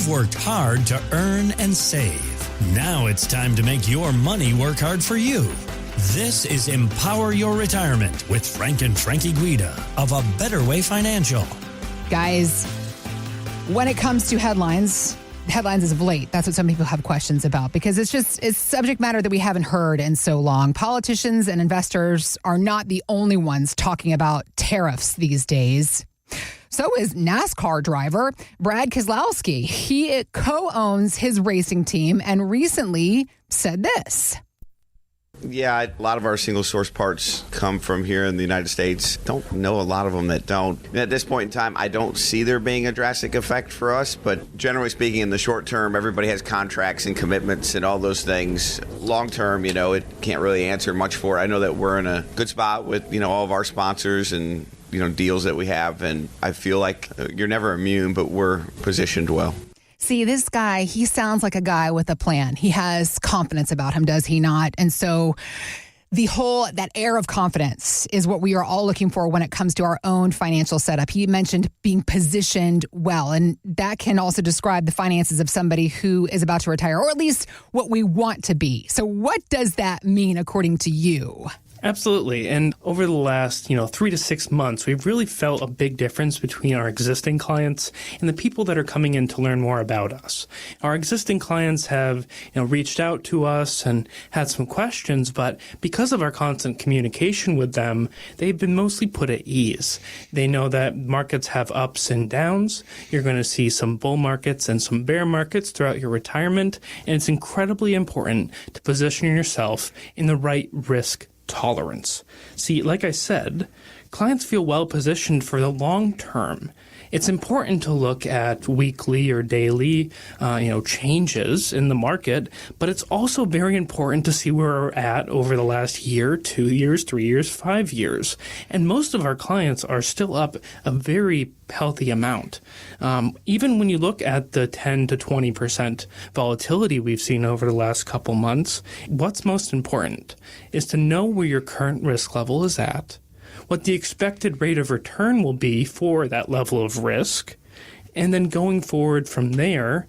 You've worked hard to earn and save. Now it's time to make your money work hard for you. This is Empower Your Retirement with Frank and Frankie Guida of A Better Way Financial. Guys, when it comes to headlines as of late, that's what some people have questions about because it's subject matter that we haven't heard in so long. Politicians and investors are not the only ones talking about tariffs these days. So is NASCAR driver Brad Keselowski. He co-owns his racing team and recently said this. Yeah, a lot of our single source parts come from here in the United States. Don't know a lot of them that don't. At this point in time, I don't see there being a drastic effect for us, but generally speaking, in the short term, everybody has contracts and commitments and all those things. Long term, it can't really answer much for it. I know that we're in a good spot with, all of our sponsors and, deals that we have, and I feel like you're never immune, but we're positioned well. See, this guy, he sounds like a guy with a plan. He has confidence about him, does he not? And so that air of confidence is what we are all looking for when it comes to our own financial setup. He mentioned being positioned well, and that can also describe the finances of somebody who is about to retire, or at least what we want to be. So what does that mean according to you? Absolutely. And over the last, 3 to 6 months, we've really felt a big difference between our existing clients and the people that are coming in to learn more about us. Our existing clients have, reached out to us and had some questions, but because of our constant communication with them, they've been mostly put at ease. They know that markets have ups and downs. You're going to see some bull markets and some bear markets throughout your retirement, and it's incredibly important to position yourself in the right risk tolerance. See, like I said, clients feel well positioned for the long term. It's important to look at weekly or daily, changes in the market, but it's also very important to see where we're at over the last year, 2 years, 3 years, 5 years. And most of our clients are still up a very healthy amount. Even when you look at the 10 to 20% volatility we've seen over the last couple months, what's most important is to know where your current risk level is at, what the expected rate of return will be for that level of risk, and then going forward from there,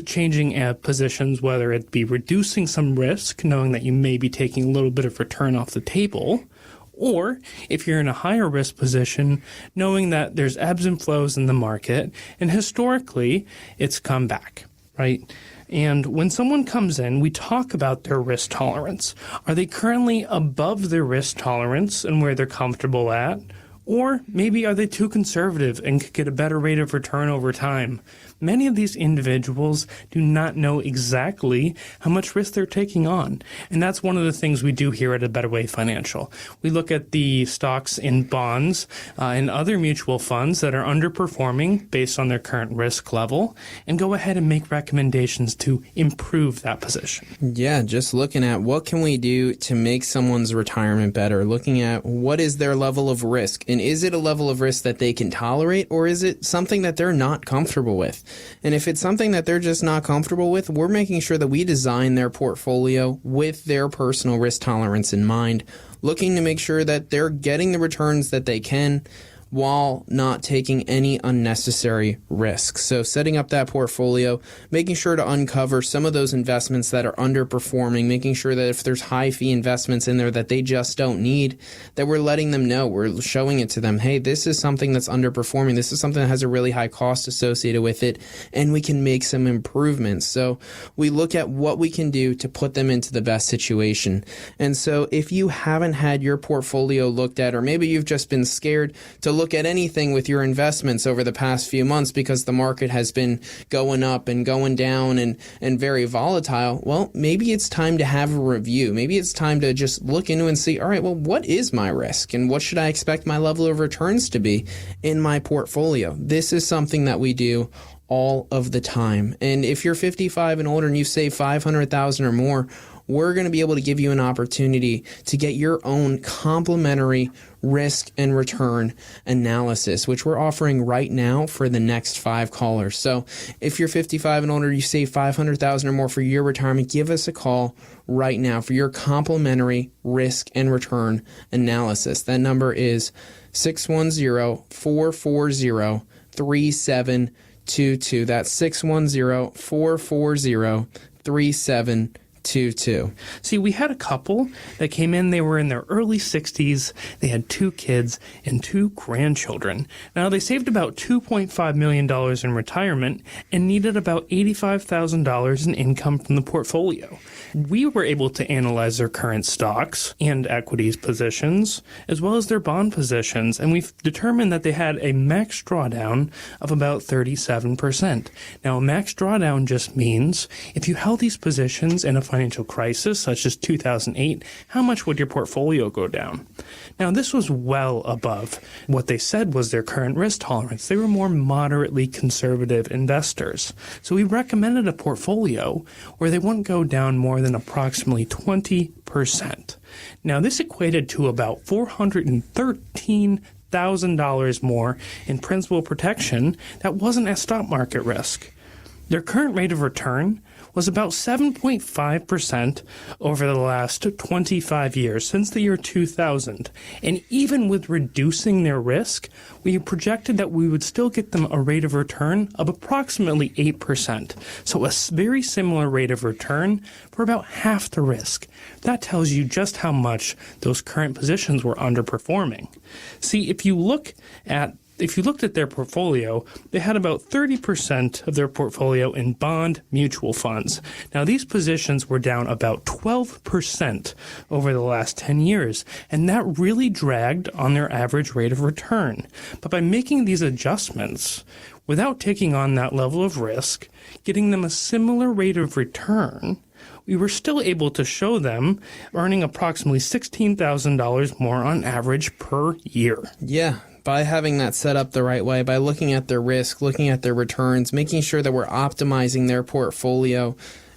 changing positions, whether it be reducing some risk, knowing that you may be taking a little bit of return off the table, or if you're in a higher risk position, knowing that there's ebbs and flows in the market, and historically, it's come back, right? And when someone comes in, we talk about their risk tolerance. Are they currently above their risk tolerance and where they're comfortable at? Or maybe are they too conservative and could get a better rate of return over time? Many of these individuals do not know exactly how much risk they're taking on. And that's one of the things we do here at A Better Way Financial. We look at the stocks and bonds and other mutual funds that are underperforming based on their current risk level and go ahead and make recommendations to improve that position. Yeah, just looking at what can we do to make someone's retirement better, looking at what is their level of risk, and is it a level of risk that they can tolerate, or is it something that they're not comfortable with? And if it's something that they're just not comfortable with, we're making sure that we design their portfolio with their personal risk tolerance in mind, looking to make sure that they're getting the returns that they can while not taking any unnecessary risks. So setting up that portfolio, making sure to uncover some of those investments that are underperforming, making sure that if there's high fee investments in there that they just don't need, that we're letting them know, we're showing it to them, hey, this is something that's underperforming, this is something that has a really high cost associated with it, and we can make some improvements. So we look at what we can do to put them into the best situation. And so if you haven't had your portfolio looked at, or maybe you've just been scared to look at anything with your investments over the past few months because the market has been going up and going down and very volatile, well, maybe it's time to have a review. Maybe it's time to just look into and see, all right, well, what is my risk and what should I expect my level of returns to be in my portfolio? This is something that we do all of the time. And if you're 55 and older and you save $500,000 or more, we're going to be able to give you an opportunity to get your own complimentary risk and return analysis, which we're offering right now for the next 5 callers. So if you're 55 and older, you save $500,000 or more for your retirement, give us a call right now for your complimentary risk and return analysis. That number is 610-440-3722. 3722. That's 610-440-3722. See, we had a couple that came in. They were in their early 60s. They had 2 kids and 2 grandchildren. Now, they saved about $2.5 million in retirement and needed about $85,000 in income from the portfolio. We were able to analyze their current stocks and equities positions, as well as their bond positions, and we've determined that they had a max drawdown of about 37%. Now, a max drawdown just means if you held these positions in a financial crisis, such as 2008, how much would your portfolio go down? Now, this was well above what they said was their current risk tolerance. They were more moderately conservative investors. So we recommended a portfolio where they wouldn't go down more than approximately 20%. Now, this equated to about $413,000 more in principal protection that wasn't at stock market risk. Their current rate of return was about 7.5% over the last 25 years, since the year 2000. And even with reducing their risk, we projected that we would still get them a rate of return of approximately 8%. So a very similar rate of return for about half the risk. That tells you just how much those current positions were underperforming. See, if you looked at their portfolio, they had about 30% of their portfolio in bond mutual funds. Now, these positions were down about 12% over the last 10 years, and that really dragged on their average rate of return. But by making these adjustments, without taking on that level of risk, getting them a similar rate of return, we were still able to show them earning approximately $16,000 more on average per year. Yeah. By having that set up the right way, by looking at their risk, looking at their returns, making sure that we're optimizing their portfolio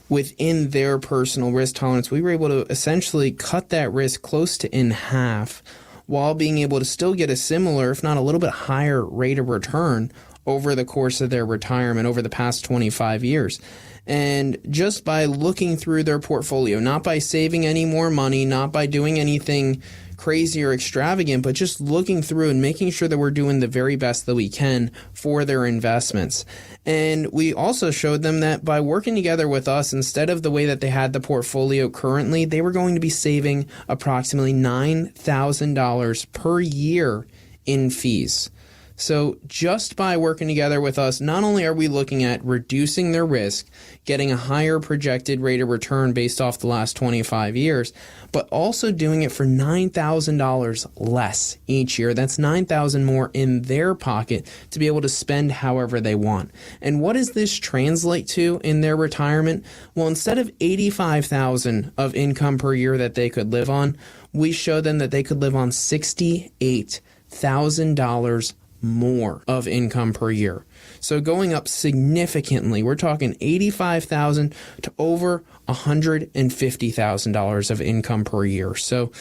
within their personal risk tolerance, we were able to essentially cut that risk close to in half while being able to still get a similar, if not a little bit higher rate of return over the course of their retirement over the past 25 years. And just by looking through their portfolio, not by saving any more money, not by doing anything crazy or extravagant, but just looking through and making sure that we're doing the very best that we can for their investments. And we also showed them that by working together with us, instead of the way that they had the portfolio currently, they were going to be saving approximately $9,000 per year in fees. So just by working together with us, not only are we looking at reducing their risk, getting a higher projected rate of return based off the last 25 years, but also doing it for $9,000 less each year. That's $9,000 more in their pocket to be able to spend however they want. And what does this translate to in their retirement? Well, instead of $85,000 of income per year that they could live on, we showed them that they could live on $68,000 more of income per year. So going up significantly, we're talking $85,000 to over $150,000 of income per year. So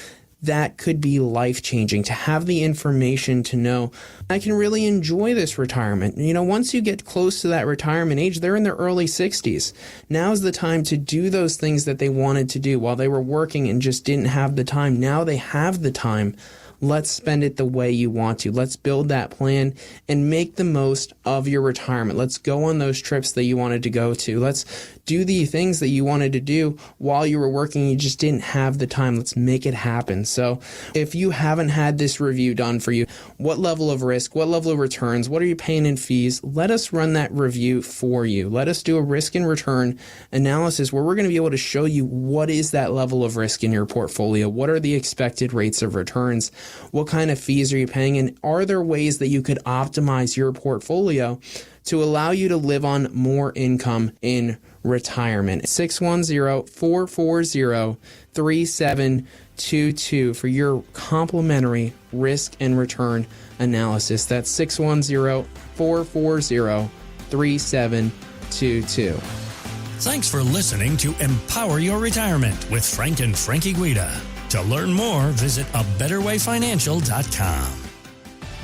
that could be life-changing to have the information to know I can really enjoy this retirement. You know, once you get close to that retirement age, they're in their early 60s. Now's the time to do those things that they wanted to do while they were working and just didn't have the time. Now they have the time. Let's spend it the way you want to. Let's build that plan and make the most of your retirement. Let's go on those trips that you wanted to go to. Let's do the things that you wanted to do while you were working. You just didn't have the time. Let's make it happen. So if you haven't had this review done for you, what level of risk, what level of returns, what are you paying in fees? Let us run that review for you. Let us do a risk and return analysis where we're going to be able to show you what is that level of risk in your portfolio. What are the expected rates of returns? What kind of fees are you paying? And are there ways that you could optimize your portfolio to allow you to live on more income in retirement? 610-440-3722 for your complimentary risk and return analysis. That's 610-440-3722. Thanks for listening to Empower Your Retirement with Frank and Frankie Guida. To learn more, visit abetterwayfinancial.com.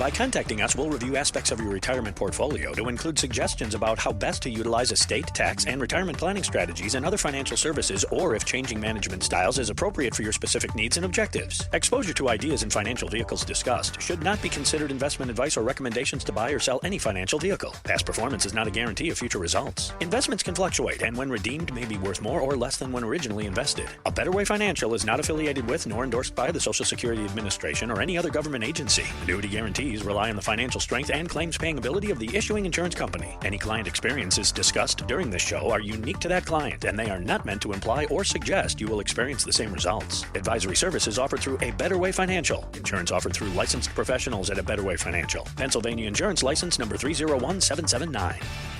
By contacting us, we'll review aspects of your retirement portfolio to include suggestions about how best to utilize estate, tax, and retirement planning strategies and other financial services, or if changing management styles is appropriate for your specific needs and objectives. Exposure to ideas and financial vehicles discussed should not be considered investment advice or recommendations to buy or sell any financial vehicle. Past performance is not a guarantee of future results. Investments can fluctuate and when redeemed may be worth more or less than when originally invested. A Better Way Financial is not affiliated with nor endorsed by the Social Security Administration or any other government agency. Annuity guarantees rely on the financial strength and claims paying ability of the issuing insurance company. Any client experiences discussed during this show are unique to that client, and they are not meant to imply or suggest you will experience the same results. Advisory services offered through A Better Way Financial. Insurance offered through licensed professionals at A Better Way Financial. Pennsylvania Insurance License number 301779.